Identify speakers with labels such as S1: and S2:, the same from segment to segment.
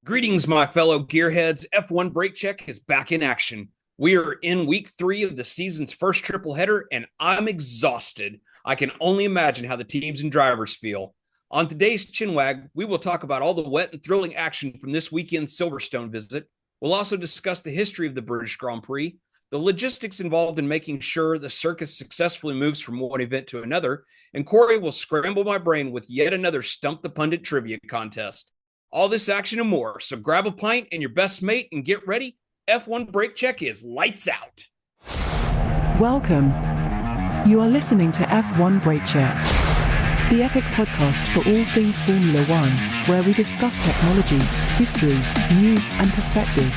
S1: Greetings, my fellow gearheads. F1 Brake Check is back in action. We are in week 3 of the season's first triple header, and I'm exhausted. I can only imagine how the teams and drivers feel. On today's Chinwag, we will talk about all the wet and thrilling action from this weekend's Silverstone visit. We'll also discuss the history of the British Grand Prix, the logistics involved in making sure the circus successfully moves from one event to another, and Corey will scramble my brain with yet another Stump the Pundit trivia contest. All this action and more. So grab a pint and your best mate and get ready. F1 Brake Check is lights out.
S2: Welcome. You are listening to F1 Brake Check, the epic podcast for all things Formula One, where we discuss technology, history, news, and perspective.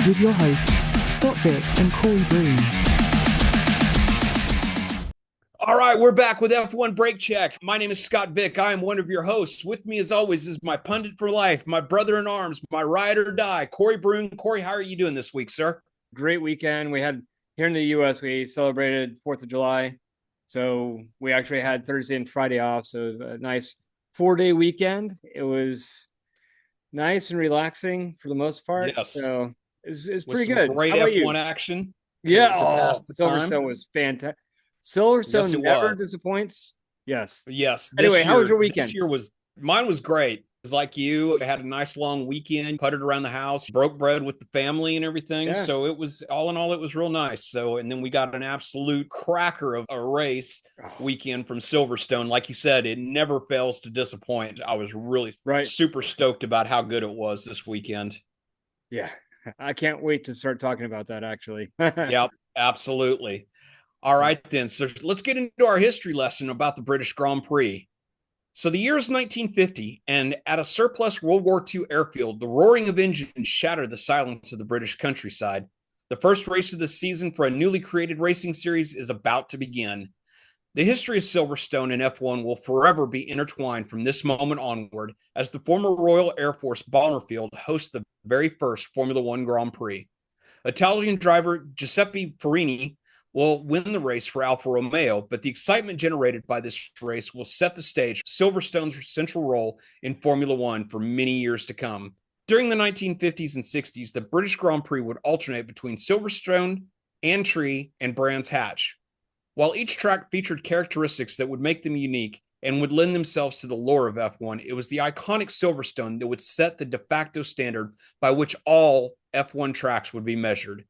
S2: With your hosts, Scott Vick and Corey Broom.
S1: All right, we're back with F1 Brake Check. My name is Scott Vick. I am one of your hosts. With me, as always, is my pundit for life, my brother in arms, my ride or die, Corey Broom. Corey, how are you doing this week, sir?
S3: Great weekend. We had here in the U.S., we celebrated 4th of July. So we actually had Thursday and Friday off. So a nice 4-day weekend. It was nice and relaxing for the most part.
S1: Yes.
S3: So it's
S1: With
S3: pretty
S1: some
S3: good.
S1: great
S3: How about
S1: F1
S3: you?
S1: action.
S3: Yeah.
S1: To pass the time.
S3: Silverstone was fantastic. Silverstone
S1: Yes, it
S3: never
S1: was.
S3: disappoints. Yes.
S1: Yes.
S3: Anyway, how was your weekend?
S1: Mine was great. It was like you. I had a nice long weekend, putted around the house, broke bread with the family and everything.
S3: Yeah.
S1: So it was all in all, it was real nice. So, and then we got an absolute cracker of a race weekend from Silverstone. Like you said, it never fails to disappoint. I was really super stoked about how good it was this weekend.
S3: Yeah. I can't wait to start talking about that, actually.
S1: Yep, absolutely. All right, then. So let's get into our history lesson about the British Grand Prix. So the year is 1950, and at a surplus World War II airfield, the roaring of engines shattered the silence of the British countryside. The first race of the season for a newly created racing series is about to begin. The history of Silverstone and F1 will forever be intertwined from this moment onward, as the former Royal Air Force bomber field hosts the very first Formula One Grand Prix. Italian driver Giuseppe Farini will win the race for Alfa Romeo, but the excitement generated by this race will set the stage for Silverstone's central role in Formula One for many years to come. During the 1950s and 60s, the British Grand Prix would alternate between Silverstone, Aintree, and Brands Hatch. While each track featured characteristics that would make them unique and would lend themselves to the lore of F1, it was the iconic Silverstone that would set the de facto standard by which all F1 tracks would be measured.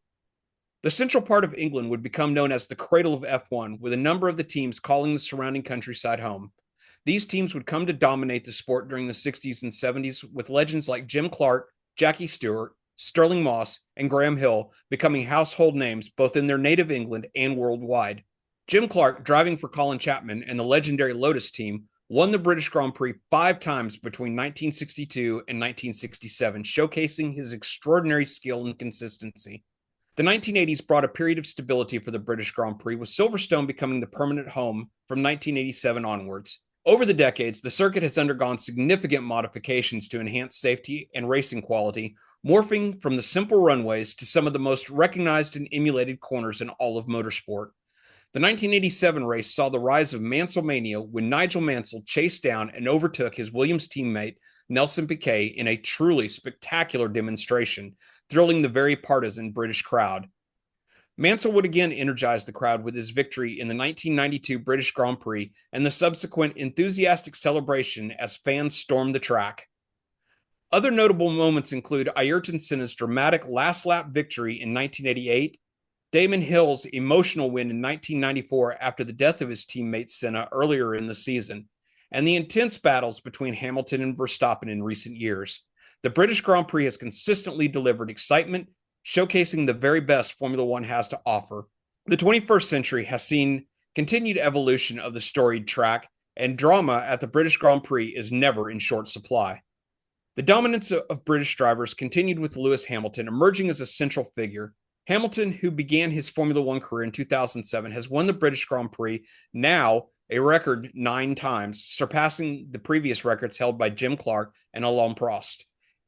S1: The central part of England would become known as the cradle of F1, with a number of the teams calling the surrounding countryside home. These teams would come to dominate the sport during the 60s and 70s, with legends like Jim Clark, Jackie Stewart, Sterling Moss, and Graham Hill becoming household names both in their native England and worldwide. Jim Clark, driving for Colin Chapman and the legendary Lotus team, won the British Grand Prix 5 times between 1962 and 1967, showcasing his extraordinary skill and consistency. The 1980s brought a period of stability for the British Grand Prix, with Silverstone becoming the permanent home from 1987 onwards. Over the decades, the circuit has undergone significant modifications to enhance safety and racing quality, morphing from the simple runways to some of the most recognized and emulated corners in all of motorsport. The 1987 race saw the rise of Mansell Mania when Nigel Mansell chased down and overtook his Williams teammate Nelson Piquet in a truly spectacular demonstration, thrilling the very partisan British crowd. Mansell would again energize the crowd with his victory in the 1992 British Grand Prix and the subsequent enthusiastic celebration as fans stormed the track. Other notable moments include Ayrton Senna's dramatic last-lap victory in 1988, Damon Hill's emotional win in 1994 after the death of his teammate Senna earlier in the season, and the intense battles between Hamilton and Verstappen in recent years. The British Grand Prix has consistently delivered excitement, showcasing the very best Formula One has to offer. The 21st century has seen continued evolution of the storied track, and drama at the British Grand Prix is never in short supply. The dominance of British drivers continued with Lewis Hamilton emerging as a central figure. Hamilton, who began his Formula One career in 2007, has won the British Grand Prix now a record 9 times, surpassing the previous records held by Jim Clark and Alain Prost.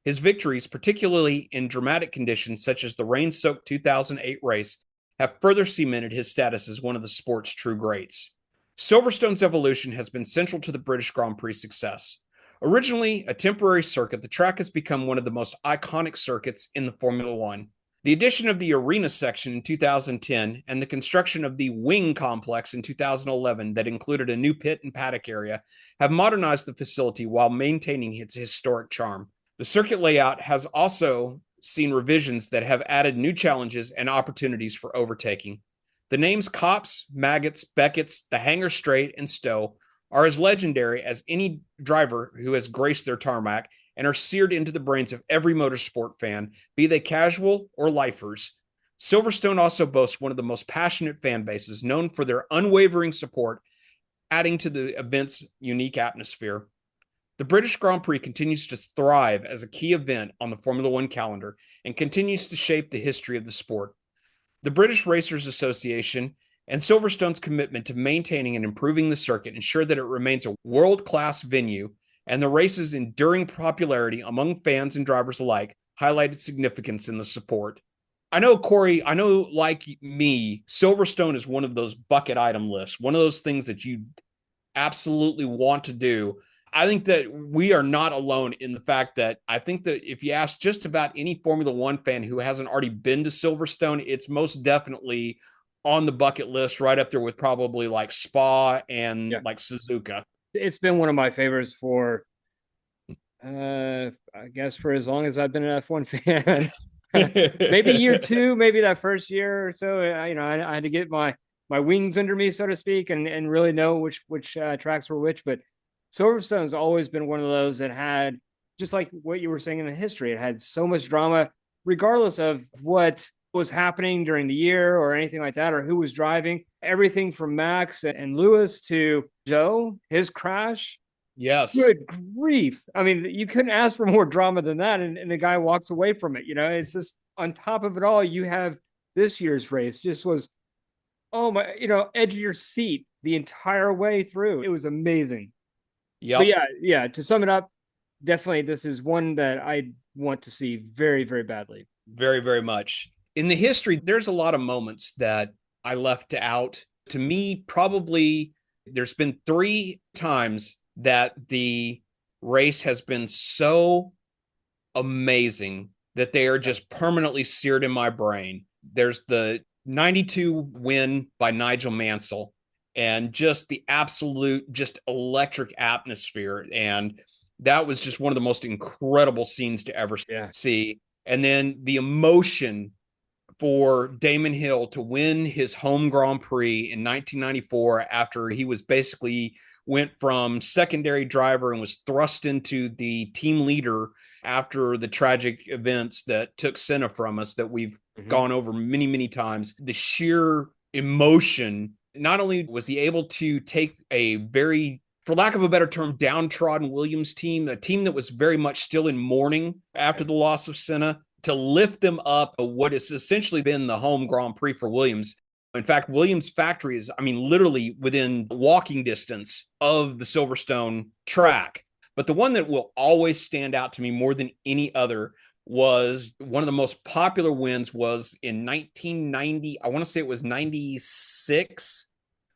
S1: His victories, particularly in dramatic conditions such as the rain-soaked 2008 race, have further cemented his status as one of the sport's true greats. Silverstone's evolution has been central to the British Grand Prix success. Originally a temporary circuit, the track has become one of the most iconic circuits in the Formula One. The addition of the arena section in 2010 and the construction of the wing complex in 2011 that included a new pit and paddock area have modernized the facility while maintaining its historic charm. The circuit layout has also seen revisions that have added new challenges and opportunities for overtaking. The names Copse, Maggots, Beckett's, the Hanger Straight, and Stowe are as legendary as any driver who has graced their tarmac and are seared into the brains of every motorsport fan, be they casual or lifers. Silverstone also boasts one of the most passionate fan bases, known for their unwavering support, adding to the event's unique atmosphere. The British Grand Prix continues to thrive as a key event on the Formula One calendar and continues to shape the history of the sport. The British Racers Association and Silverstone's commitment to maintaining and improving the circuit ensure that it remains a world-class venue, and the race's enduring popularity among fans and drivers alike highlighted significance in the support. I know, Corey, like me, Silverstone is one of those bucket item lists, one of those things that you absolutely want to do. I think that we are not alone in the fact that I think that if you ask just about any Formula One fan who hasn't already been to Silverstone, it's most definitely on the bucket list, right up there with probably like Spa and like Suzuka.
S3: It's been one of my favorites for, I guess, for as long as I've been an F1 fan. Maybe year two, maybe that first year or so. I had to get my wings under me, so to speak, and really know which tracks were which. But Silverstone's always been one of those that had, just like what you were saying in the history, it had so much drama, regardless of what was happening during the year or anything like that, or who was driving. Everything from Max and Lewis to Joe, his crash.
S1: Yes.
S3: Good grief. I mean, you couldn't ask for more drama than that. And the guy walks away from it. It's just on top of it all, you have this year's race just was, oh my, edge of your seat the entire way through. It was amazing.
S1: Yeah.
S3: But yeah. To sum it up, definitely this is one that I want to see very, very badly.
S1: Very, very much. In the history, there's a lot of moments that I left out. To me, probably there's been 3 times that the race has been so amazing that they are just permanently seared in my brain. There's the 92 win by Nigel Mansell and just the absolute, just electric atmosphere. And that was just one of the most incredible scenes to ever see. And then the emotion for Damon Hill to win his home Grand Prix in 1994 after he was basically went from secondary driver and was thrust into the team leader after the tragic events that took Senna from us that we've gone over many, many times. The sheer emotion, not only was he able to take a very, for lack of a better term, downtrodden Williams team, a team that was very much still in mourning after the loss of Senna, to lift them up what has essentially been the home Grand Prix for Williams. In fact, Williams factory is, literally within walking distance of the Silverstone track. But the one that will always stand out to me more than any other was one of the most popular wins was in 1990. I want to say it was 96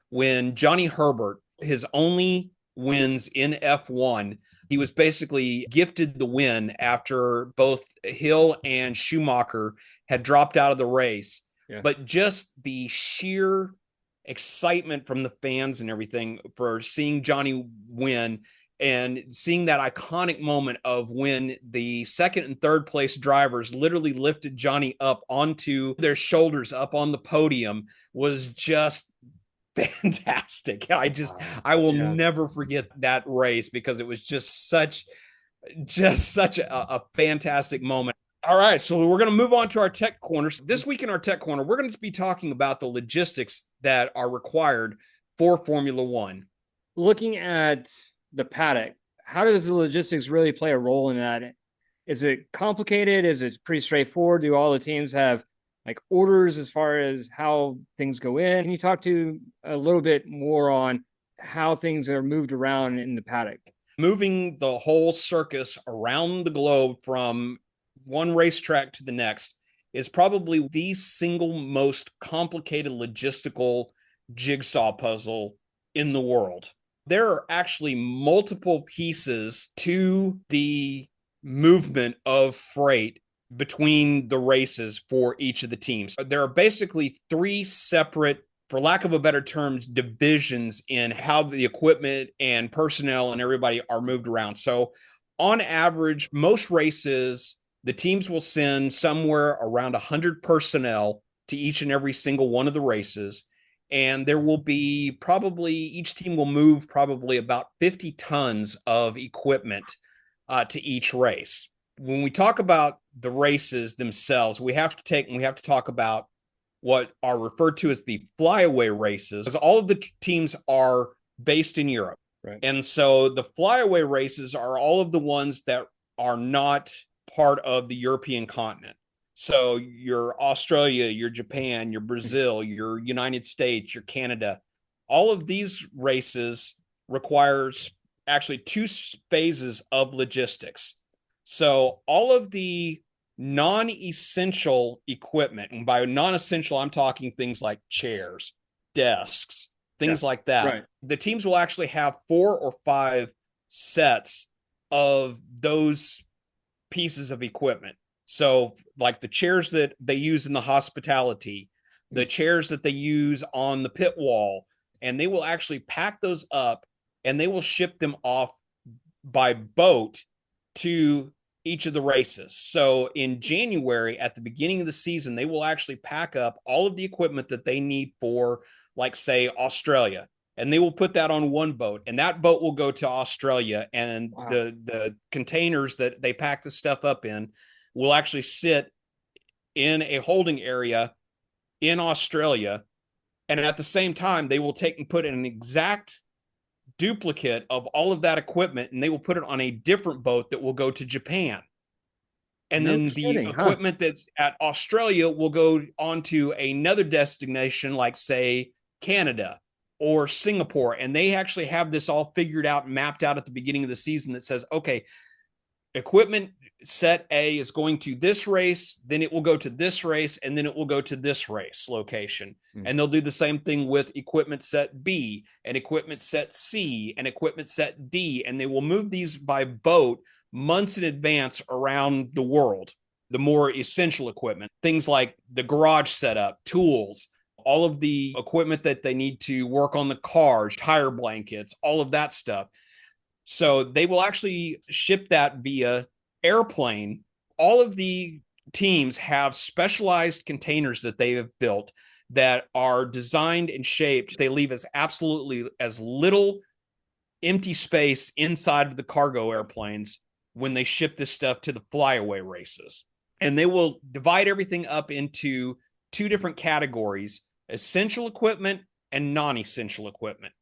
S1: when Johnny Herbert, his only wins in F1, he was basically gifted the win after both Hill and Schumacher had dropped out of the race. Yeah. But just the sheer excitement from the fans and everything for seeing Johnny win and seeing that iconic moment of when the second and third place drivers literally lifted Johnny up onto their shoulders up on the podium was just fantastic. I will never forget that race because it was just such a fantastic moment. All right, so we're going to move on to our tech corner. This week in our tech corner, we're going to be talking about the logistics that are required for Formula One.
S3: Looking at the paddock, how does the logistics really play a role in that? Is it complicated? Is it pretty straightforward? Do all the teams have like orders as far as how things go in? Can you talk to a little bit more on how things are moved around in the paddock?
S1: Moving the whole circus around the globe from one racetrack to the next is probably the single most complicated logistical jigsaw puzzle in the world. There are actually multiple pieces to the movement of freight between the races for each of the teams. There are basically three separate, for lack of a better term, divisions in how the equipment and personnel and everybody are moved around. So on average, most races, the teams will send somewhere around 100 personnel to each and every single one of the races. And there will be probably, each team will move probably about 50 tons of equipment to each race. When we talk about the races themselves, we have to talk about what are referred to as the flyaway races, because all of the teams are based in Europe.
S3: Right.
S1: And so the flyaway races are all of the ones that are not part of the European continent. So your Australia, your Japan, your Brazil, your United States, your Canada, all of these races requires actually two phases of logistics. So all of the non-essential equipment, and by non-essential, I'm talking things like chairs, desks, things like that.
S3: Right.
S1: The teams will actually have 4 or 5 sets of those pieces of equipment. So like the chairs that they use in the hospitality, the chairs that they use on the pit wall, and they will actually pack those up and they will ship them off by boat to each of the races. So in January, at the beginning of the season, they will actually pack up all of the equipment that they need for, like, say, Australia, and they will put that on one boat, and that boat will go to Australia, and the containers that they pack the stuff up in will actually sit in a holding area in Australia. And at the same time, they will take and put in an exact duplicate of all of that equipment, and they will put it on a different boat that will go to Japan. And then the equipment that's at Australia will go on to another destination, like, say, Canada or Singapore. And they actually have this all figured out, mapped out at the beginning of the season that says, okay, equipment set A is going to this race, then it will go to this race, and then it will go to this race location. And they'll do the same thing with equipment set B and equipment set C and equipment set D. And they will move these by boat months in advance around the world. The more essential equipment, things like the garage setup, tools, all of the equipment that they need to work on the cars, tire blankets, all of that stuff. So they will actually ship that via airplane. All of the teams have specialized containers that they have built that are designed and shaped. They leave as absolutely as little empty space inside of the cargo airplanes when they ship this stuff to the flyaway races. And they will divide everything up into 2 different categories: essential equipment and non-essential equipment.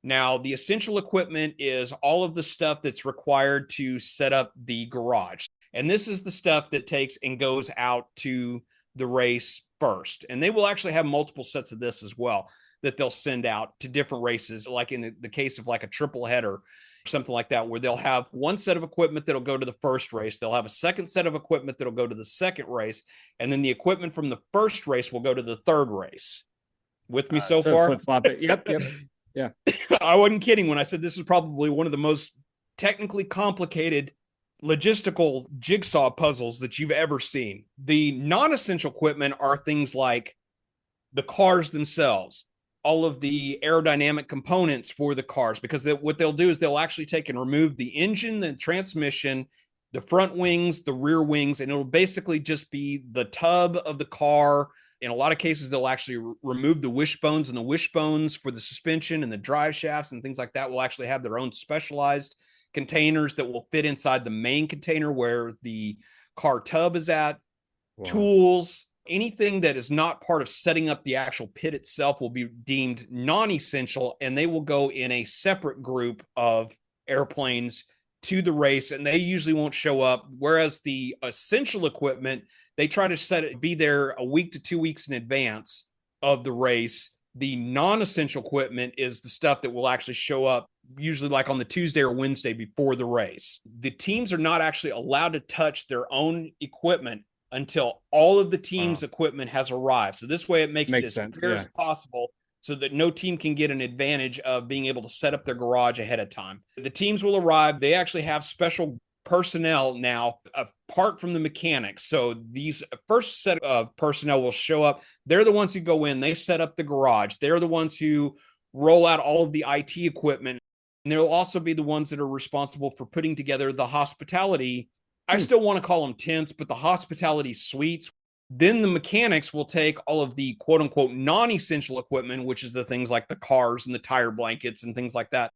S1: Now, the essential equipment is all of the stuff that's required to set up the garage. And this is the stuff that takes and goes out to the race first. And they will actually have multiple sets of this as well that they'll send out to different races, like in the case of like a triple header, something like that, where they'll have one set of equipment that'll go to the first race. They'll have a second set of equipment that'll go to the second race. And then the equipment from the first race will go to the third race. With me so far?
S3: Flip-flop it. Yep. Yeah.
S1: I wasn't kidding when I said this is probably one of the most technically complicated logistical jigsaw puzzles that you've ever seen. The non-essential equipment are things like the cars themselves, all of the aerodynamic components for the cars, because what they'll do is they'll actually take and remove the engine, the transmission, the front wings, the rear wings, and it'll basically just be the tub of the car. In a lot of cases, they'll actually remove the wishbones, and the wishbones for the suspension and the drive shafts and things like that will actually have their own specialized containers that will fit inside the main container where the car tub is at. Wow. Tools, anything that is not part of setting up the actual pit itself will be deemed non-essential, and they will go in a separate group of airplanes to the race, and they usually won't show up. Whereas the essential equipment, they try to be there a week to 2 weeks in advance of the race. The non-essential equipment is the stuff that will actually show up usually like on the Tuesday or Wednesday before the race. The teams are not actually allowed to touch their own equipment until all of the team's equipment has arrived. So this way it makes it as fair as possible, so that no team can get an advantage of being able to set up their garage ahead of time. The teams will arrive. They actually have special personnel now apart from the mechanics. So these first set of personnel will show up. They're the ones who go in, they set up the garage. They're the ones who roll out all of the IT equipment. And they'll also be the ones that are responsible for putting together the hospitality. I still want to call them tents, but the hospitality suites. Then the mechanics will take all of the quote unquote non-essential equipment, which is the things like the cars and the tire blankets and things like that,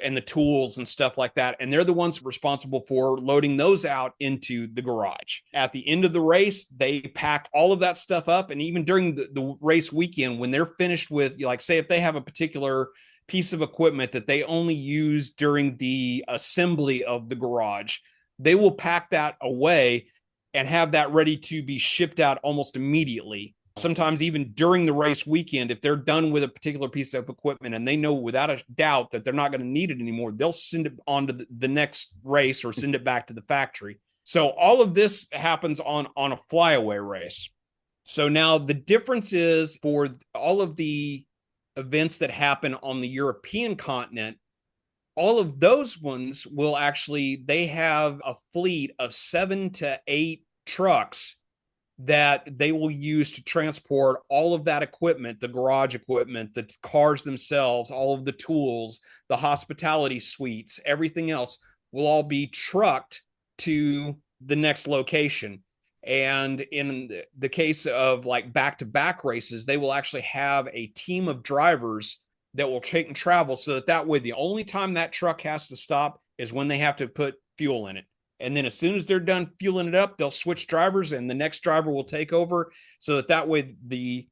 S1: and the tools and stuff like that. And they're the ones responsible for loading those out into the garage. At the end of the race, they pack all of that stuff up. And even during the race weekend, when they're finished with, like, say, if they have a particular piece of equipment that they only use during the assembly of the garage, they will pack that away and have that ready to be shipped out almost immediately. Sometimes even during the race weekend, if they're done with a particular piece of equipment and they know without a doubt that they're not going to need it anymore, they'll send it on to the next race or send it back to the factory. So all of this happens on a flyaway race. So now the difference is for all of the events that happen on the European continent, all of those ones will actually, they have a fleet of 7 to 8 trucks that they will use to transport all of that equipment, the garage equipment, the cars themselves, all of the tools, the hospitality suites, everything else will all be trucked to the next location. And in the case of like back-to-back races, they will actually have a team of drivers that will take and travel, so that way the only time that truck has to stop is when they have to put fuel in it. And then as soon as they're done fueling it up, they'll switch drivers and the next driver will take over, so that way the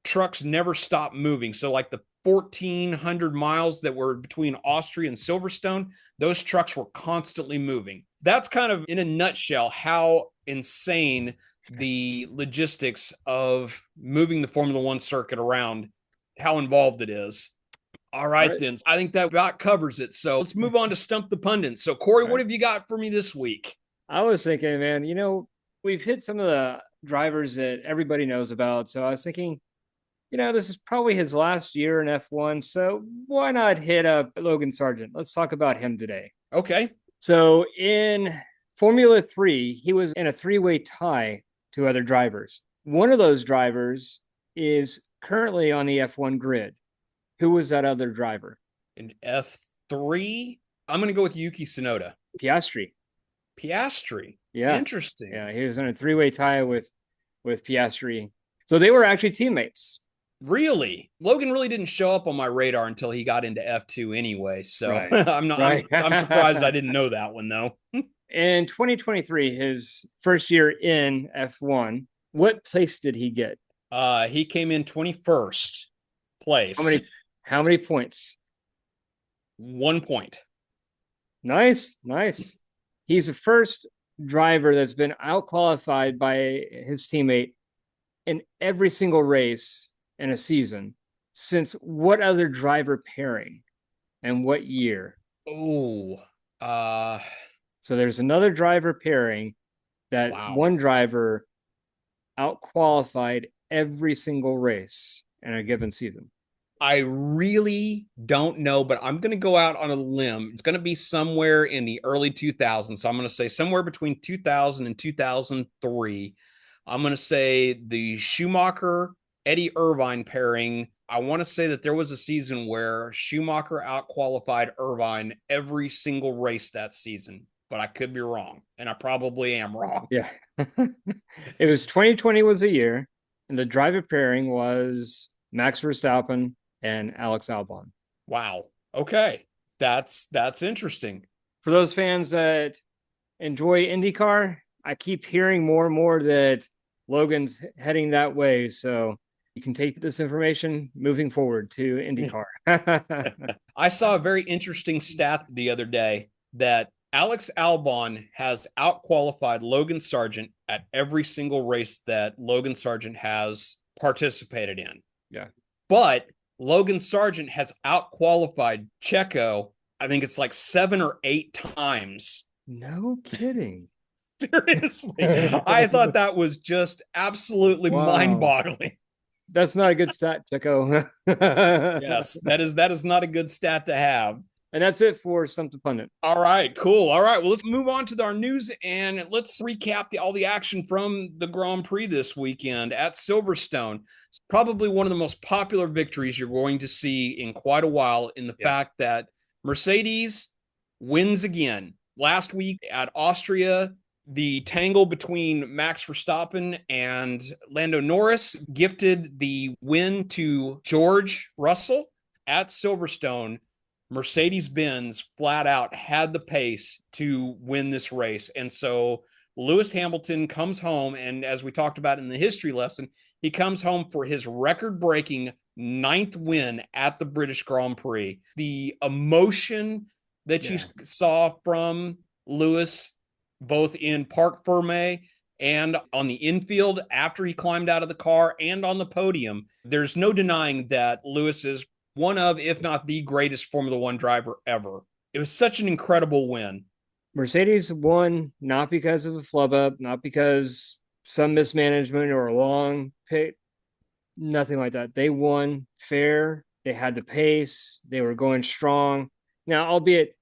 S1: trucks never stop moving. So like the 1,400 miles that were between Austria and Silverstone, those trucks were constantly moving. That's kind of in a nutshell how insane the logistics of moving the Formula One circuit around, how involved it is. All right, then. I think that about covers it. So let's move on to Stump the Pundit. So, Corey, what have you got for me this week?
S3: I was thinking, man, we've hit some of the drivers that everybody knows about. So I was thinking, this is probably his last year in F1. So why not hit up Logan Sargent? Let's talk about him today.
S1: Okay.
S3: So in Formula 3, he was in a 3-way tie to other drivers. One of those drivers is currently on the F1 grid. Who was that other driver?
S1: In F3, I'm going to go with Yuki Tsunoda.
S3: Piastri.
S1: Yeah. Interesting.
S3: Yeah, he was in a 3-way tie with Piastri. So they were actually teammates.
S1: Really? Logan really didn't show up on my radar until he got into F2 anyway. So
S3: right.
S1: I'm surprised I didn't know that one, though.
S3: In 2023, his first year in F1, what place did he get?
S1: He came in 21st place.
S3: How many points?
S1: 1 point.
S3: Nice. He's the first driver that's been outqualified by his teammate in every single race in a season. Since what other driver pairing and what year?
S1: So
S3: there's another driver pairing that one driver outqualified every single race in a given season.
S1: I really don't know, but I'm going to go out on a limb. It's going to be somewhere in the early 2000s. So I'm going to say somewhere between 2000 and 2003. I'm going to say the Schumacher-Eddie Irvine pairing. I want to say that there was a season where Schumacher outqualified Irvine every single race that season, but I could be wrong, and I probably am wrong.
S3: Yeah. It was 2020 was the year, and the driver pairing was Max Verstappen and Alex Albon.
S1: Wow. Okay. That's interesting.
S3: For those fans that enjoy IndyCar, I keep hearing more and more that Logan's heading that way. So you can take this information moving forward to IndyCar.
S1: I saw a very interesting stat the other day that Alex Albon has outqualified Logan Sargent at every single race that Logan Sargent has participated in.
S3: Yeah.
S1: But Logan Sargent has outqualified Checo, I think it's like 7 or 8 times.
S3: No kidding.
S1: Seriously. I thought that was just absolutely mind-boggling.
S3: That's not a good stat, Checo.
S1: Yes, that is not a good stat to have.
S3: And that's it for Stump the Pundit.
S1: All right, cool. All right, well, let's move on to our news and let's recap all the action from the Grand Prix this weekend at Silverstone. It's probably one of the most popular victories you're going to see in quite a while, in the fact that Mercedes wins again. Last week at Austria, the tangle between Max Verstappen and Lando Norris gifted the win to George Russell. At Silverstone, Mercedes-Benz flat out had the pace to win this race. And so Lewis Hamilton comes home, and as we talked about in the history lesson, he comes home for his record-breaking 9th win at the British Grand Prix. The emotion that you saw from Lewis, both in Parc Fermé and on the infield after he climbed out of the car and on the podium, there's no denying that Lewis is one of, if not the greatest Formula One driver ever. It was such an incredible win.
S3: Mercedes won not because of a flub up, not because some mismanagement or a long pit, nothing like that. They won fair. They had the pace. They were going strong. Now, albeit,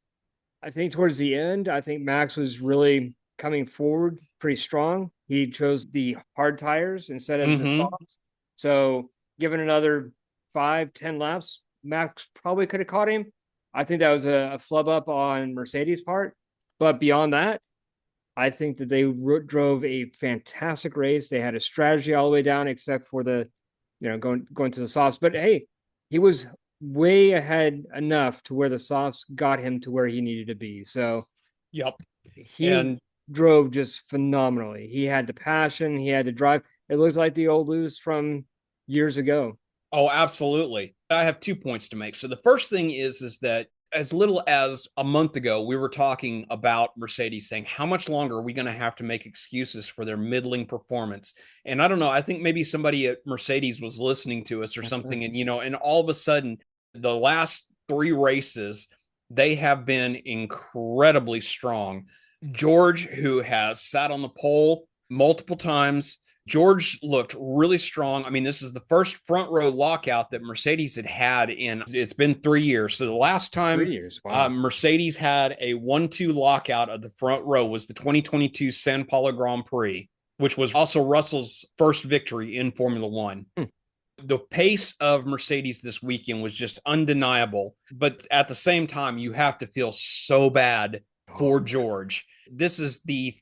S3: I think towards the end, I think Max was really coming forward pretty strong. He chose the hard tires instead of the softs. So given another 5-10 laps, Max probably could have caught him. I think that was a flub up on Mercedes' part. But beyond that, I think that they drove a fantastic race. They had a strategy all the way down, except for the, going to the softs. But hey, he was way ahead enough to where the softs got him to where he needed to be. So, he drove just phenomenally. He had the passion. He had the drive. It looked like the old Lewis from years ago.
S1: Oh, absolutely. I have 2 points to make. So the first thing is that as little as a month ago, we were talking about Mercedes saying, how much longer are we going to have to make excuses for their middling performance? And I don't know, I think maybe somebody at Mercedes was listening to us or something. And, and all of a sudden, the last 3 races, they have been incredibly strong. George, who has sat on the pole multiple times, George looked really strong. I mean, this is the first front row lockout that Mercedes had in, it's been 3 years. So the last time
S3: 3 years, wow.
S1: Mercedes had a 1-2 lockout of the front row was the 2022 San Paulo Grand Prix, which was also Russell's first victory in Formula One. The pace of Mercedes this weekend was just undeniable. But at the same time, you have to feel so bad for George. This is the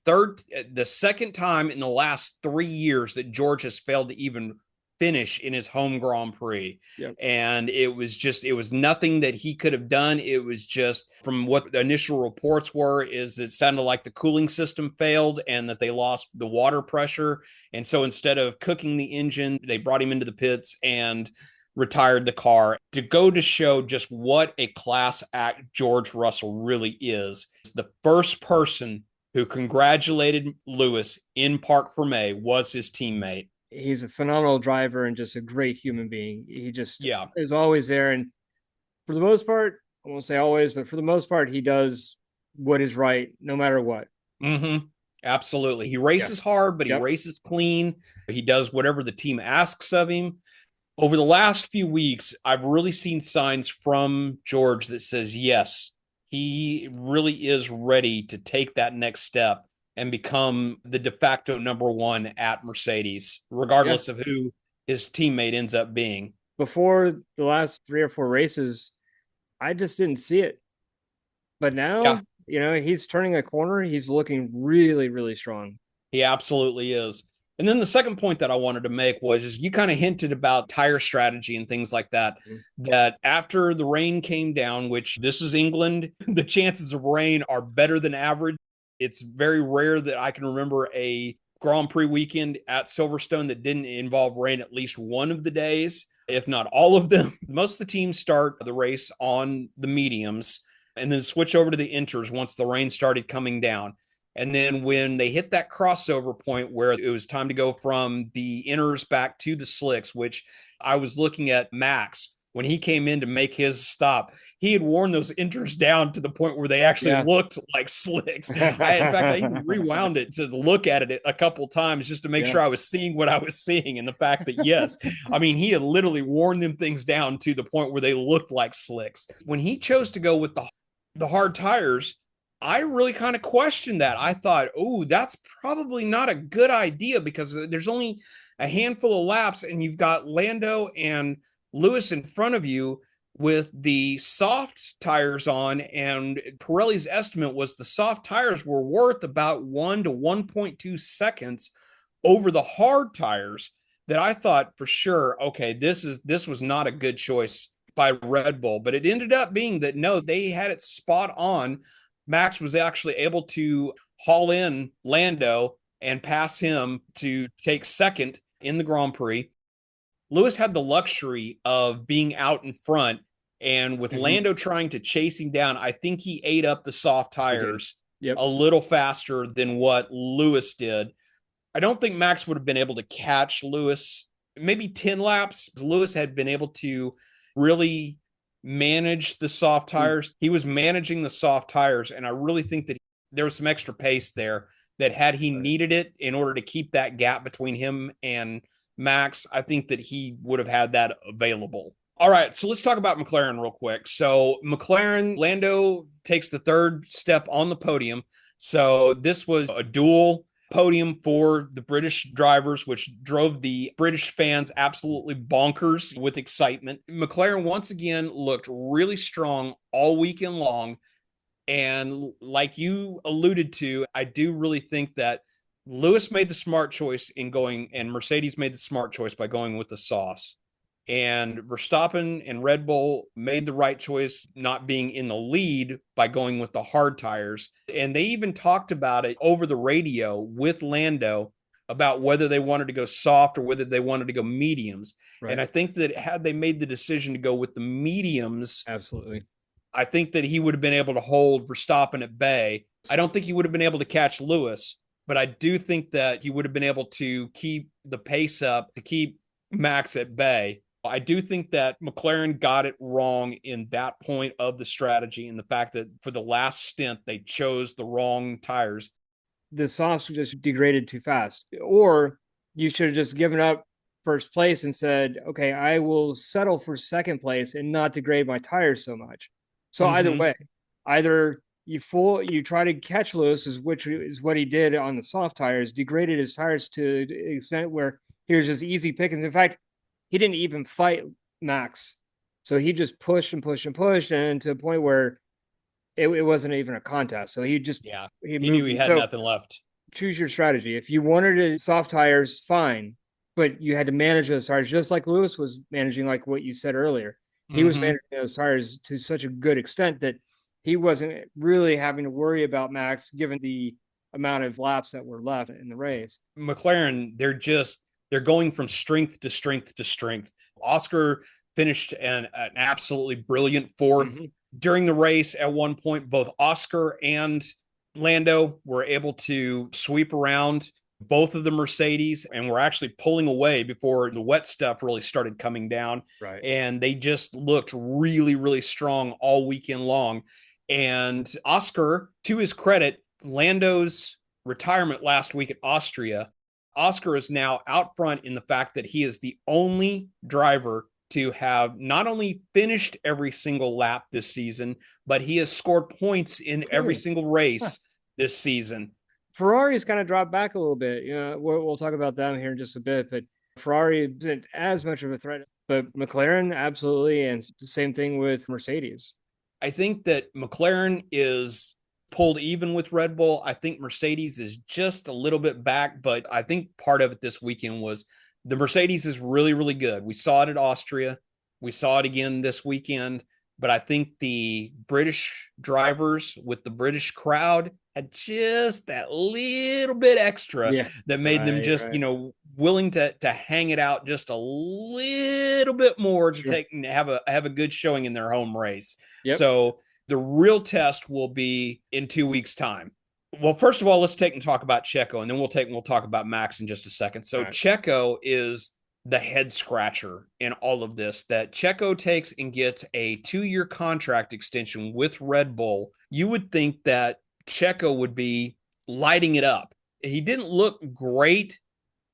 S1: second time in the last 3 years that George has failed to even finish in his home Grand Prix. And it was nothing that he could have done. It was just, from what the initial reports were, is it sounded like the cooling system failed and that they lost the water pressure. And so instead of cooking the engine, they brought him into the pits and retired the car, to go to show just what a class act George Russell really is. The first person who congratulated Lewis in Parc Fermé was his teammate.
S3: He's a phenomenal driver and just a great human being. He just is always there. And for the most part, I won't say always, but for the most part, he does what is right, no matter what.
S1: Absolutely. He races hard, but he races clean. He does whatever the team asks of him. Over the last few weeks, I've really seen signs from George that says, yes, he really is ready to take that next step and become the de facto number one at Mercedes, regardless of who his teammate ends up being.
S3: Before the last 3 or 4 races, I just didn't see it. But now, he's turning a corner. He's looking really, really strong.
S1: He absolutely is. And then the second point that I wanted to make was you kind of hinted about tire strategy and things like that, that after the rain came down, which this is England, the chances of rain are better than average. It's very rare that I can remember a Grand Prix weekend at Silverstone that didn't involve rain at least one of the days, if not all of them. Most of the teams start the race on the mediums and then switch over to the inters once the rain started coming down. And then when they hit that crossover point where it was time to go from the inners back to the slicks, which I was looking at Max when he came in to make his stop, he had worn those inters down to the point where they actually looked like slicks. In fact, I even rewound it to look at it a couple times just to make sure I was seeing what I was seeing. And the fact that, yes, I mean, he had literally worn them things down to the point where they looked like slicks. When he chose to go with the hard tires, I really kind of questioned that. I thought, oh, that's probably not a good idea because there's only a handful of laps and you've got Lando and Lewis in front of you with the soft tires on, and Pirelli's estimate was the soft tires were worth about 1 to 1.2 seconds over the hard tires. That I thought for sure, okay, this was not a good choice by Red Bull, but it ended up being that no, they had it spot on. Max was actually able to haul in Lando and pass him to take second in the Grand Prix. Lewis had the luxury of being out in front, and with Lando trying to chase him down, I think he ate up the soft tires a little faster than what Lewis did. I don't think Max would have been able to catch Lewis. Maybe 10 laps. Lewis had been able to really manage the soft tires. He was managing the soft tires, and I really think that there was some extra pace there that had he needed it in order to keep that gap between him and Max, I think that he would have had that available. All right, so let's talk about McLaren real quick. So McLaren, Lando takes the third step on the podium. So this was a dual podium for the British drivers, which drove the British fans absolutely bonkers with excitement. McLaren once again looked really strong all weekend long. And like you alluded to, I do really think that Lewis made the smart choice in going, and Mercedes made the smart choice by going with the softs. And Verstappen and Red Bull made the right choice not being in the lead by going with the hard tires. And they even talked about it over the radio with Lando about whether they wanted to go soft or whether they wanted to go mediums. Right. And I think that had they made the decision to go with the mediums,
S3: absolutely,
S1: I think that he would have been able to hold Verstappen at bay. I don't think he would have been able to catch Lewis, but I do think that he would have been able to keep the pace up, to keep Max at bay. I do think that McLaren got it wrong in that point of the strategy, and the fact that for the last stint, they chose the wrong tires.
S3: The softs just degraded too fast. Or you should have just given up first place and said, okay, I will settle for second place and not degrade my tires so much. So either way, either you try to catch Lewis, which is what he did on the soft tires, degraded his tires to an extent where here's just easy pickings. In fact, he didn't even fight Max. So he just pushed and pushed and pushed, and to a point where it wasn't even a contest. So he just,
S1: he knew he had nothing left.
S3: Choose your strategy. If you wanted soft tires, fine, but you had to manage those tires just like Lewis was managing, like what you said earlier. He was managing those tires to such a good extent that he wasn't really having to worry about Max given the amount of laps that were left in the race.
S1: McLaren, they're going from strength to strength to strength. Oscar finished an absolutely brilliant fourth. During the race. At one point, both Oscar and Lando were able to sweep around both of the Mercedes and were actually pulling away before the wet stuff really started coming down.
S3: Right.
S1: And they just looked really, really strong all weekend long. And Oscar, to his credit, Lando's retirement last week at Austria, Oscar is now out front in the fact that he is the only driver to have not only finished every single lap this season, but he has scored points in every single race this season.
S3: Ferrari's kind of dropped back a little bit. You know, we'll talk about them here in just a bit, but Ferrari isn't as much of a threat, but McLaren, absolutely. And same thing with Mercedes.
S1: I think that McLaren is pulled even with Red Bull. I think Mercedes is just a little bit back, but I think part of it this weekend was the Mercedes is really, really good. We saw it at Austria. We saw it again this weekend. But I think the British drivers with the British crowd had just that little bit extra that made them just, willing to hang it out just a little bit more to have a good showing in their home race. So the real test will be in 2 weeks' time. Well, first of all, let's take and talk about Checo, and then we'll talk about Max in just a second. So Checo is the head scratcher in all of this, that Checo takes and gets a 2-year contract extension with Red Bull. You would think that Checo would be lighting it up. He didn't look great.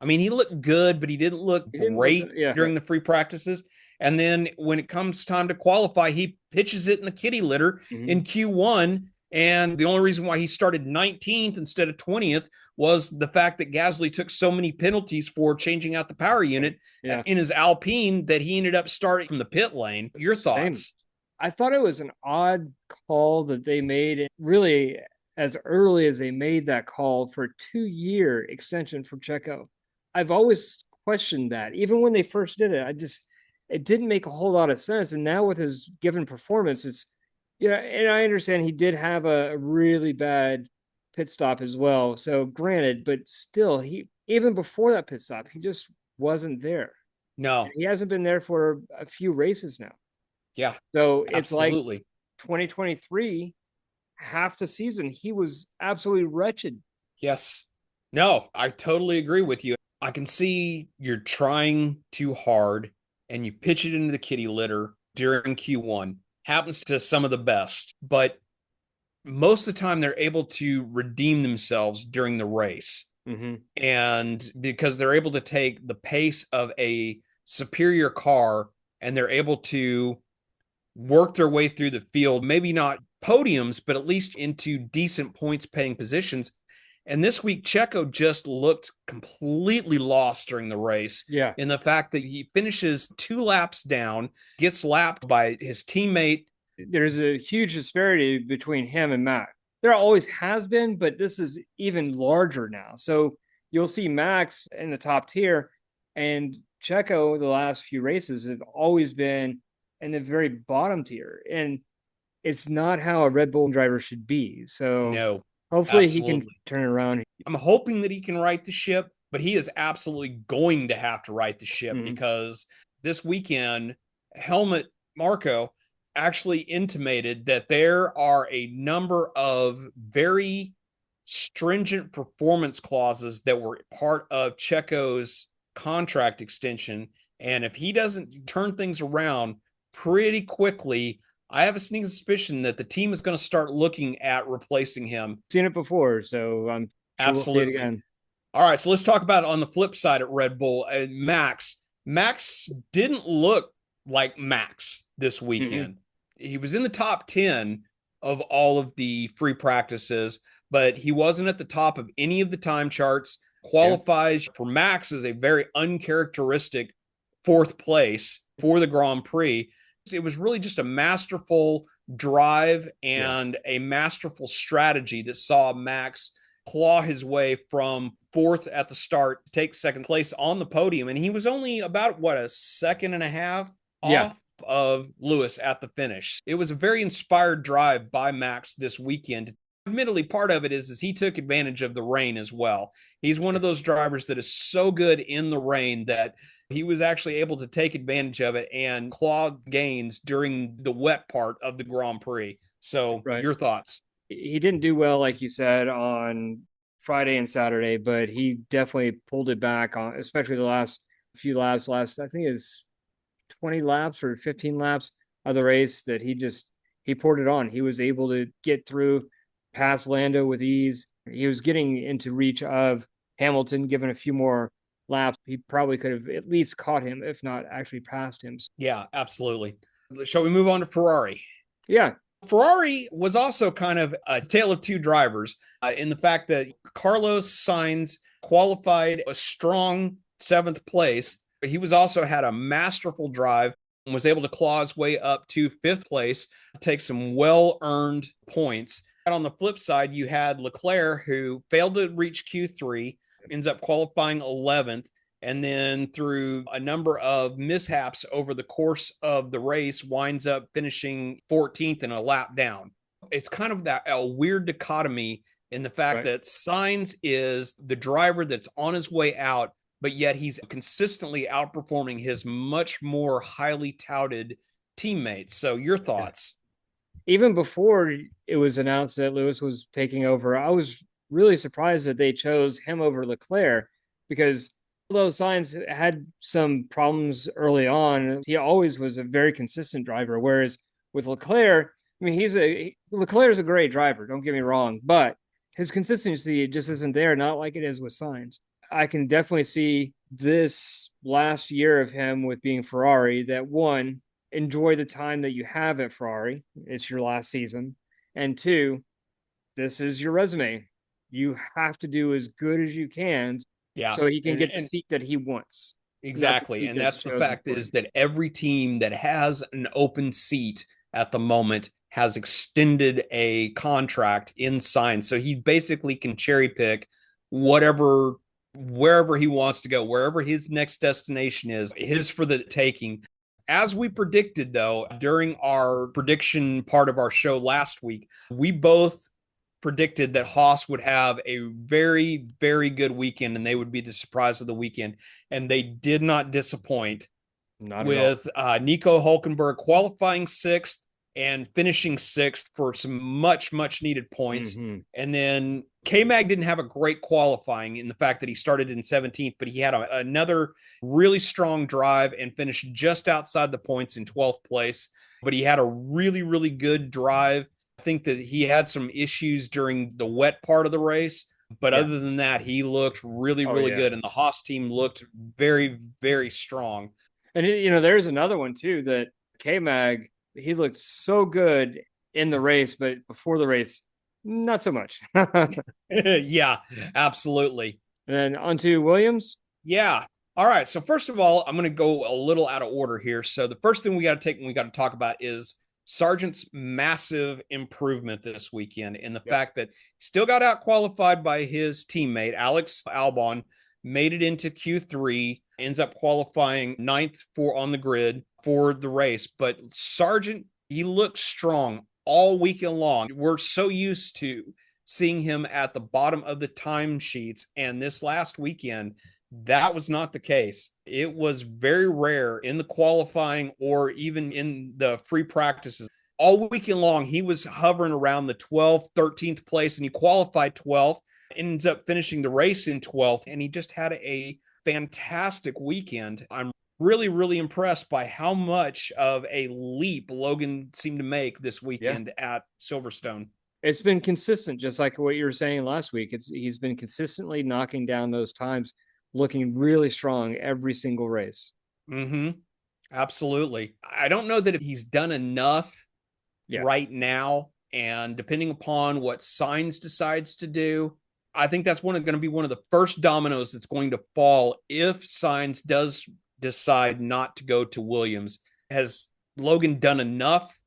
S1: I mean, he looked good, but he didn't look great during the free practices. And then when it comes time to qualify, he pitches it in the kitty litter in Q1. And the only reason why he started 19th instead of 20th was the fact that Gasly took so many penalties for changing out the power unit in his Alpine that he ended up starting from the pit lane. Your thoughts?
S3: I thought it was an odd call that they made, really as early as they made that call for a 2-year extension for Checo. I've always questioned that. Even when they first did it, it didn't make a whole lot of sense. And now with his given performance, it's, and I understand he did have a really bad pit stop as well. So granted, but still, even before that pit stop, he just wasn't there.
S1: No,
S3: and he hasn't been there for a few races now.
S1: Yeah.
S3: So it's absolutely. Like 2023, half the season, he was absolutely wretched.
S1: Yes. No, I totally agree with you. I can see you're trying too hard and you pitch it into the kitty litter during Q1. Happens to some of the best, but most of the time they're able to redeem themselves during the race. And because they're able to take the pace of a superior car and they're able to work their way through the field, maybe not podiums, but at least into decent points paying positions. And this week, Checo just looked completely lost during the race.
S3: Yeah.
S1: In the fact that he finishes 2 laps down, gets lapped by his teammate.
S3: There's a huge disparity between him and Max. There always has been, but this is even larger now. So you'll see Max in the top tier, and Checo, the last few races, have always been in the very bottom tier. And it's not how a Red Bull driver should be. So
S1: no.
S3: Hopefully he can turn it around.
S1: I'm hoping that he can right the ship, but he is absolutely going to have to right the ship because this weekend, Helmut Marko actually intimated that there are a number of very stringent performance clauses that were part of Checo's contract extension. And if he doesn't turn things around pretty quickly, I have a sneaking suspicion that the team is going to start looking at replacing him.
S3: Seen it before, so I'm sure
S1: absolutely.
S3: We'll see it again.
S1: All right, so let's talk about it on the flip side at Red Bull. Max didn't look like Max this weekend. He was in the top 10 of all of the free practices, but he wasn't at the top of any of the time charts. Qualifies for Max as a very uncharacteristic 4th place for the Grand Prix. It was really just a masterful drive and a masterful strategy that saw Max claw his way from 4th at the start, take 2nd place on the podium. And he was only about, a second and a half off of Lewis at the finish. It was a very inspired drive by Max this weekend. Admittedly, part of it is he took advantage of the rain as well. He's one of those drivers that is so good in the rain that he was actually able to take advantage of it and claw gains during the wet part of the Grand Prix. So your thoughts?
S3: He didn't do well, like you said, on Friday and Saturday, but he definitely pulled it back on, especially the last few laps, I think it's 20 laps or 15 laps of the race that he poured it on. He was able to get through past Lando with ease. He was getting into reach of Hamilton, given a few more laps. He probably could have at least caught him, if not actually passed him.
S1: Yeah, absolutely. Shall we move on to Ferrari?
S3: Yeah.
S1: Ferrari was also kind of a tale of two drivers in the fact that Carlos Sainz qualified a strong 7th place. He was also had a masterful drive and was able to claw his way up to 5th place, take some well-earned points. And on the flip side, you had Leclerc, who failed to reach Q3, ends up qualifying 11th, and then through a number of mishaps over the course of the race, winds up finishing 14th and a lap down. It's kind of a weird dichotomy in the fact that Sainz is the driver that's on his way out, but yet he's consistently outperforming his much more highly touted teammates. So your thoughts?
S3: Even before it was announced that Lewis was taking over, I was really surprised that they chose him over Leclerc, because Although Sainz had some problems early on, he always was a very consistent driver. Whereas with Leclerc, I mean, Leclerc is a great driver. Don't get me wrong, but his consistency just isn't there. Not like it is with Sainz. I can definitely see this last year of him with being Ferrari. That one, enjoy the time that you have at Ferrari. It's your last season, and two, this is your resume. You have to do as good as you can
S1: Yeah.
S3: so he can get the
S1: And
S3: seat that he wants.
S1: exactly. And that's the fact is that every team that has an open seat at the moment has extended a contract in Sainz. So he basically can cherry pick whatever, wherever he wants to go, wherever his next destination is, his for the taking. As we predicted, though, during our prediction part of our show last week, we both predicted that Haas would have a very, very good weekend and they would be the surprise of the weekend. And they did not disappoint with Nico Hulkenberg qualifying sixth and finishing sixth for some much, much needed points. Mm-hmm. And then K-Mag didn't have a great qualifying in the fact that he started in 17th, but he had another really strong drive and finished just outside the points in 12th place. But he had a really, really good drive. I think that he had some issues during the wet part of the race, but other than that, he looked really, really good. And the Haas team looked very, very strong.
S3: And, there's another one too, that K-Mag, he looked so good in the race, but before the race, not so much.
S1: Yeah, absolutely.
S3: And then on to Williams.
S1: Yeah. All right. So first of all, I'm going to go a little out of order here. So the first thing we got to take and we got to talk about is Sargent's massive improvement this weekend in the fact that he still got out qualified by his teammate, Alex Albon, made it into Q3, ends up qualifying ninth on the grid for the race. But Sargent, he looked strong all weekend long. We're so used to seeing him at the bottom of the timesheets. And this last weekend, that was not the case. It was very rare in the qualifying or even in the free practices. All weekend long, he was hovering around the 12th, 13th place, and he qualified 12th, ends up finishing the race in 12th, and he just had a fantastic weekend. I'm really, really impressed by how much of a leap Logan seemed to make this weekend at Silverstone.
S3: It's been consistent, just like what you were saying last week. He's been consistently knocking down those times, looking really strong every single race.
S1: Mm-hmm. Absolutely. I don't know that if he's done enough right now, and depending upon what Sainz decides to do, I think that's going to be one of the first dominoes that's going to fall if Sainz does decide not to go to Williams. Has Logan done enough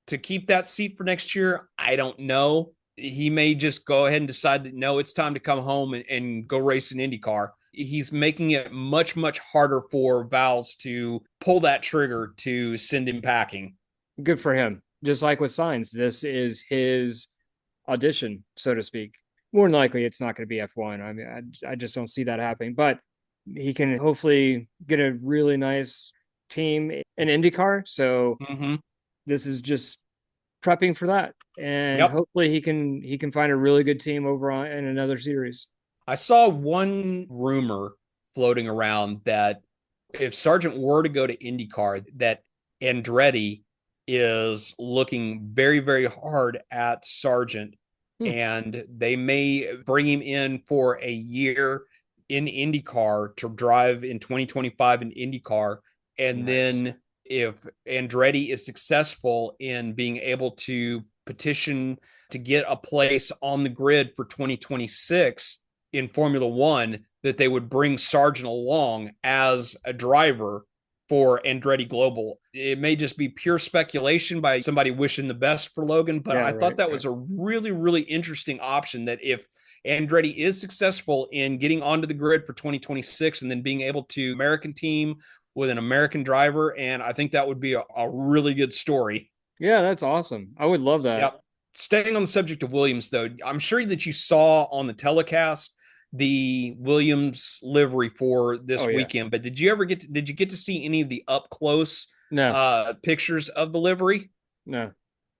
S1: to keep that seat for next year? I don't know. He may just go ahead and decide that, no, it's time to come home and go race an IndyCar. He's making it much, much harder for Valls to pull that trigger to send him packing.
S3: Good for him. Just like with Sainz, this is his audition, so to speak. More than likely, it's not going to be F1. I mean, I just don't see that happening. But he can hopefully get a really nice team in IndyCar. So this is just prepping for that. And hopefully he can find a really good team over in another series.
S1: I saw one rumor floating around that if Sargent were to go to IndyCar, that Andretti is looking very, very hard at Sargent, and they may bring him in for a year in IndyCar to drive in 2025 in IndyCar. And then if Andretti is successful in being able to petition to get a place on the grid for 2026 in Formula One, that they would bring Sargent along as a driver for Andretti Global. It may just be pure speculation by somebody wishing the best for Logan, but I thought that was a really, really interesting option, that if Andretti is successful in getting onto the grid for 2026 and then being able to American team with an American driver, and I think that would be a really good story.
S3: Yeah, that's awesome. I would love that.
S1: Yep. Staying on the subject of Williams, though, I'm sure that you saw on the telecast the Williams livery for this weekend, but did you get to see any of the up close pictures of the livery?
S3: No.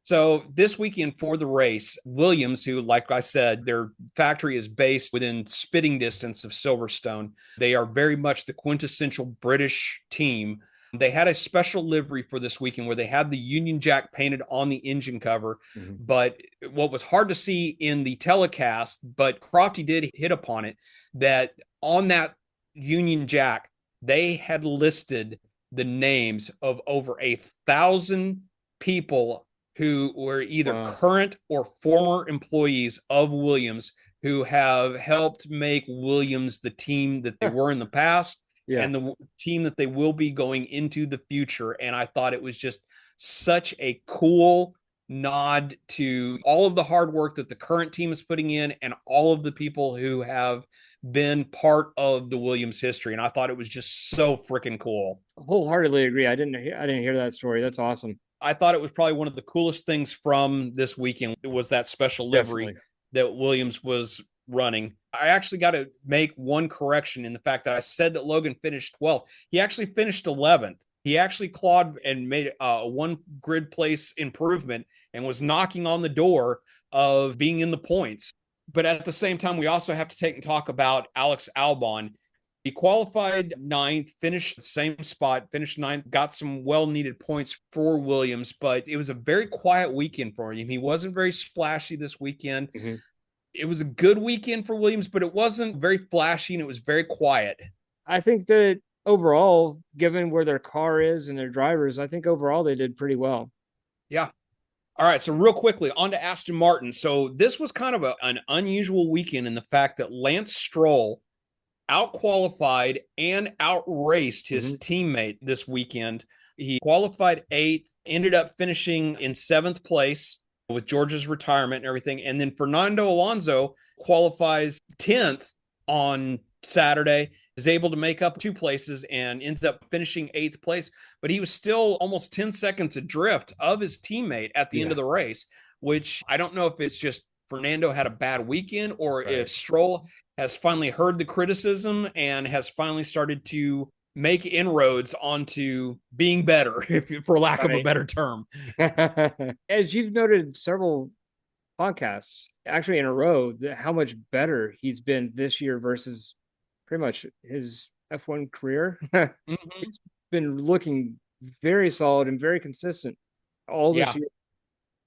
S1: So this weekend for the race, Williams, who, like I said, their factory is based within spitting distance of Silverstone. They are very much the quintessential British team. They had a special livery for this weekend where they had the Union Jack painted on the engine cover.
S3: Mm-hmm.
S1: But what was hard to see in the telecast, but Crofty did hit upon it, that on that Union Jack, they had listed the names of over 1,000 people who were either current or former employees of Williams who have helped make Williams the team that they were in the past and the team that they will be going into the future. And I thought it was just such a cool nod to all of the hard work that the current team is putting in and all of the people who have been part of the Williams history. And I thought it was just so freaking cool.
S3: Wholeheartedly agree. I didn't hear that story. That's awesome.
S1: I thought it was probably one of the coolest things from this weekend. It was that special livery that Williams was running. I actually got to make one correction in the fact that I said that Logan finished 12th. He actually finished 11th. He actually clawed and made a one grid place improvement and was knocking on the door of being in the points. But at the same time, we also have to take and talk about Alex Albon. He qualified 9th, finished the same spot, finished 9th, got some well-needed points for Williams, but it was a very quiet weekend for him. He wasn't very splashy this weekend. Mm-hmm. It was a good weekend for Williams, but it wasn't very flashy and it was very quiet.
S3: I think that overall, given where their car is and their drivers, I think overall they did pretty well.
S1: Yeah. All right, so real quickly, on to Aston Martin. So this was kind of an unusual weekend in the fact that Lance Stroll out-qualified and out-raced his teammate this weekend. He qualified 8th, ended up finishing in 7th place with George's retirement and everything. And then Fernando Alonso qualifies 10th on Saturday, is able to make up 2 places and ends up finishing 8th place. But he was still almost 10 seconds adrift of his teammate at the end of the race, which I don't know if it's just Fernando had a bad weekend or if Stroll has finally heard the criticism and has finally started to make inroads onto being better, for lack of a better term.
S3: As you've noted several podcasts, actually in a row, how much better he's been this year versus pretty much his F1 career. It's been looking very solid and very consistent all this year.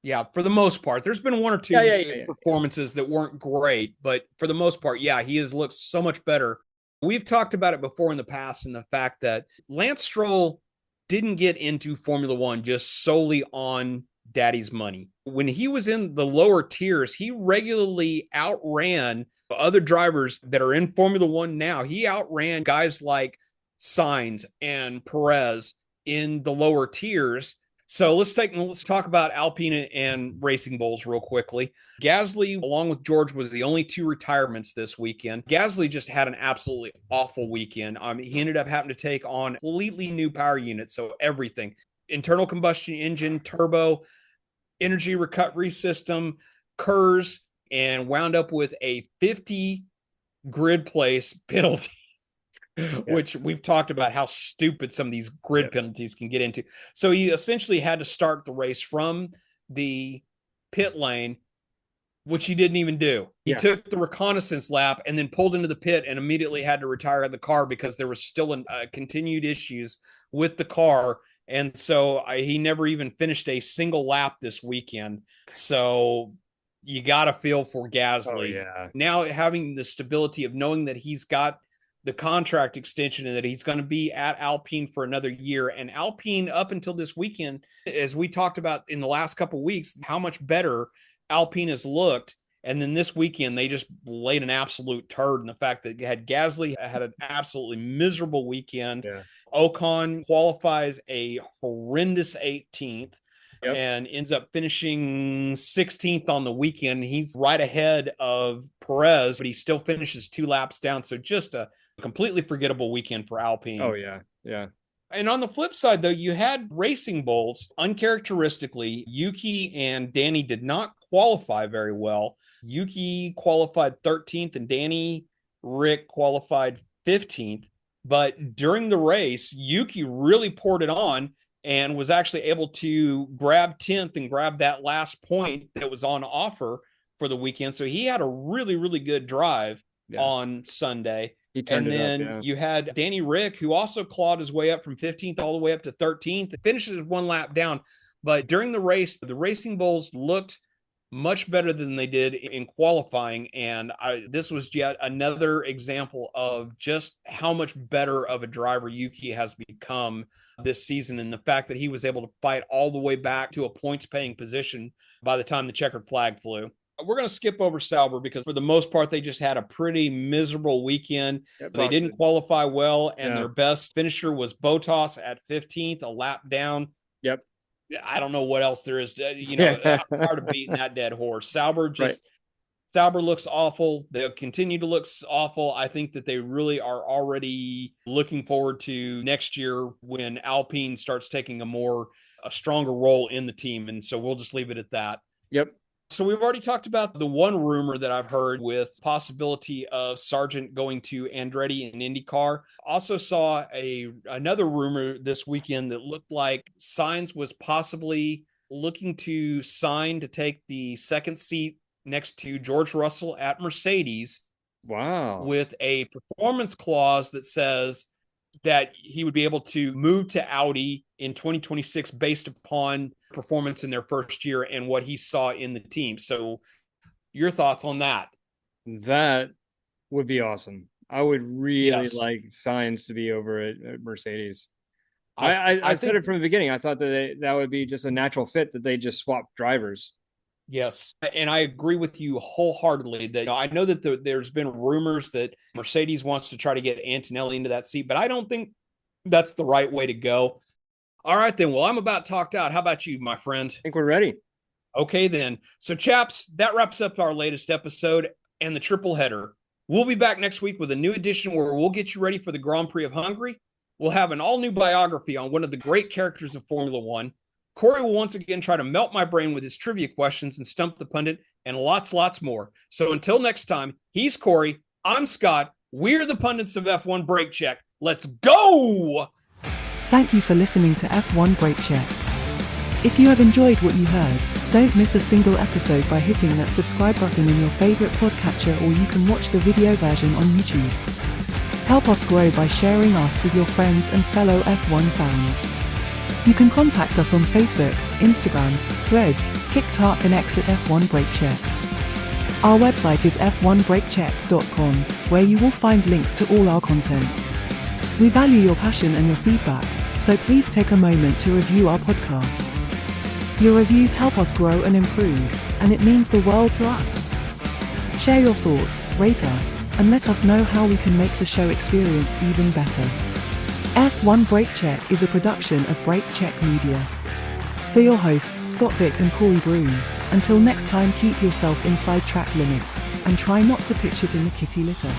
S1: Yeah, for the most part. There's been 1 or 2 performances that weren't great, but for the most part, he has looked so much better. We've talked about it before in the past, and the fact that Lance Stroll didn't get into Formula One just solely on daddy's money. When he was in the lower tiers, he regularly outran other drivers that are in Formula One now. He outran guys like Sainz and Perez in the lower tiers. So let's talk about Alpine and Racing Bulls real quickly. Gasly, along with George, was the only 2 retirements this weekend. Gasly just had an absolutely awful weekend. He ended up having to take on completely new power units, so everything. Internal combustion engine, turbo, energy recovery system, KERS, and wound up with a 50 grid place penalty. Which we've talked about how stupid some of these grid penalties can get into. So he essentially had to start the race from the pit lane, which he didn't even do. He took the reconnaissance lap and then pulled into the pit and immediately had to retire the car because there was still continued issues with the car. And so he never even finished a single lap this weekend. So you got to feel for Gasly. Now having the stability of knowing that he's got the contract extension and that he's going to be at Alpine for another year. And Alpine, up until this weekend, as we talked about in the last couple of weeks, how much better Alpine has looked. And then this weekend, they just laid an absolute turd in the fact that Gasly had an absolutely miserable weekend. Ocon qualifies a horrendous 18th. And ends up finishing 16th on the weekend. He's right ahead of Perez, but he still finishes 2 laps down. So just a completely forgettable weekend for Alpine. And on the flip side, though, you had Racing Bulls. Uncharacteristically, Yuki and Danny did not qualify very well. Yuki qualified 13th and Danny Rick qualified 15th. But during the race, Yuki really poured it on and was actually able to grab 10th and grab that last point that was on offer for the weekend. So he had a really, really good drive on Sunday. And then you had Danny Rick, who also clawed his way up from 15th all the way up to 13th. It finishes 1 lap down. But during the race, the Racing Bulls looked much better than they did in qualifying. And this was yet another example of just how much better of a driver Yuki has become this season. And the fact that he was able to fight all the way back to a points paying position by the time the checkered flag flew. We're going to skip over Sauber because for the most part, they just had a pretty miserable weekend. They didn't qualify well, and their best finisher was Bottas at 15th, a lap down.
S3: Yep.
S1: I don't know what else there is. I'm tired of beating that dead horse. Sauber looks awful. They'll continue to look awful. I think that they really are already looking forward to next year when Alpine starts taking a stronger role in the team. And so we'll just leave it at that.
S3: Yep.
S1: So we've already talked about the one rumor that I've heard with possibility of Sargent going to Andretti in IndyCar. Also saw another rumor this weekend that looked like Sainz was possibly looking to sign to take the second seat next to George Russell at Mercedes.
S3: Wow.
S1: With a performance clause that says that he would be able to move to Audi in 2026 based upon performance in their first year and what he saw in the team. So your thoughts on that?
S3: That would be awesome. I would really like Sainz to be over at Mercedes. I said it from the beginning. I thought that would be just a natural fit, that they just swap drivers.
S1: Yes. And I agree with you wholeheartedly that I know that there's been rumors that Mercedes wants to try to get Antonelli into that seat, but I don't think that's the right way to go. All right, then. Well, I'm about talked out. How about you, my friend?
S3: I think we're ready.
S1: Okay, then. So, chaps, that wraps up our latest episode and the triple header. We'll be back next week with a new edition where we'll get you ready for the Grand Prix of Hungary. We'll have an all-new biography on one of the great characters of Formula One. Corey will once again try to melt my brain with his trivia questions and Stump the Pundit and lots more. So until next time, he's Corey, I'm Scott, we're the pundits of F1 Brake Check. Let's go!
S2: Thank you for listening to F1 Brake Check. If you have enjoyed what you heard, don't miss a single episode by hitting that subscribe button in your favorite podcatcher, or you can watch the video version on YouTube. Help us grow by sharing us with your friends and fellow F1 fans. You can contact us on Facebook, Instagram, Threads, TikTok and X at F1 Brake Check. Our website is f1brakecheck.com, where you will find links to all our content. We value your passion and your feedback, so please take a moment to review our podcast. Your reviews help us grow and improve, and it means the world to us. Share your thoughts, rate us, and let us know how we can make the show experience even better. F1 Brake Check is a production of Brake Check Media. For your hosts Scott Vick and Corey Broom, until next time, keep yourself inside track limits, and try not to pitch it in the kitty litter.